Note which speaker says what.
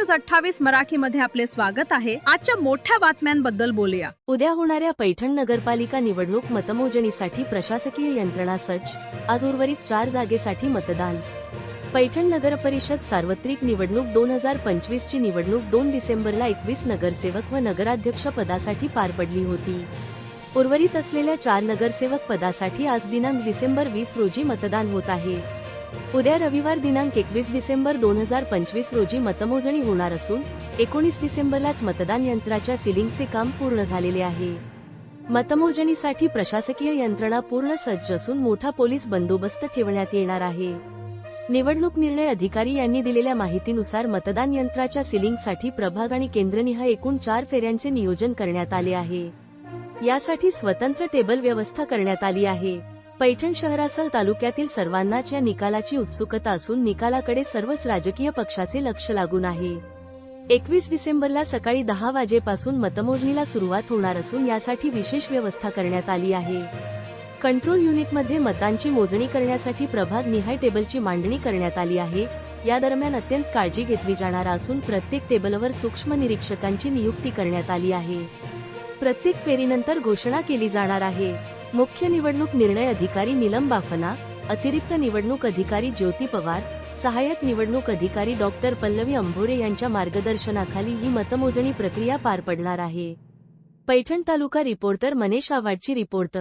Speaker 1: News 28 मराठीमध्ये आपले स्वागत आहे। आजच्या मोठ्या बातम्यांबद्दल बोलूया।
Speaker 2: उद्या होणाऱ्या पैठण नगरपालिका निवडणूक मतमोजणीसाठी प्रशासकीय यंत्रणा सज्ज। आज उर्वरित 4 जागेसाठी मतदान। पैठण नगर परिषद सार्वत्रिक निवडणूक 2025 ची निवडणूक 2 डिसेंबरला 21 नगरसेवक व नगराध्यक्ष पदासाठी पार पडली होती। उर्वरित असलेल्या 4 नगरसेवक पदासाठी आज दिनांक डिसेंबर 20 रोजी मतदान होत आहे। उद्या रविवार दिनांक 21 डिसेंबर 2025 रोजी मतमोजणी होणार असून 19 डिसेंबरलाच मतदान यंत्राच्या सीलिंगचे काम पूर्ण झालेले आहे। मतमोजणीसाठी प्रशासकीय यंत्रणा पूर्ण सज्ज असून मोठा पोलीस बंदोबस्त ठेवण्यात येणार आहे। निवडणूक निर्णय अधिकारी यांनी दिलेल्या माहितीनुसार मतदान यंत्राच्या सीलिंगसाठी प्रभाग आणि केंद्रनिहाय एकूण 4 फेऱ्यांचे नियोजन करण्यात आले आहे। यासाठी स्वतंत्र टेबल व्यवस्था करण्यात आली आहे। पैठण शहरासह तालुक्यातील सर्वांनाच या निकालाची उत्सुकता असून निकालाकडे सर्वच राजकीय पक्षाचे लक्ष लागून आहे। 21 डिसेंबरला सकाळी 10 वाजेपासून मतमोजणीला सुरुवात होणार असून यासाठी विशेष व्यवस्था करण्यात आली आहे। कंट्रोल युनिटमध्ये मतांची मोजणी करण्यासाठी प्रभाग निहाय टेबलची मांडणी करण्यात आली आहे। या दरम्यान अत्यंत काळजी घेतली जाणार असून प्रत्येक टेबलवर सूक्ष्म निरीक्षकांची नियुक्ती करण्यात आली आहे। प्रत्येक फेरीनंतर घोषणा केली जाणार आहे। मुख्य निवडणूक निर्णय अधिकारी नीलम बाफना, अतिरिक्त निवडणूक अधिकारी ज्योती पवार, सहाय्यक निवडणूक अधिकारी डॉक्टर पल्लवी अंभोरे यांच्या मार्गदर्शनाखाली ही मतमोजणी प्रक्रिया पार पडणार आहे। पैठण तालुका रिपोर्टर मनीष आव्हाडची रिपोर्ट।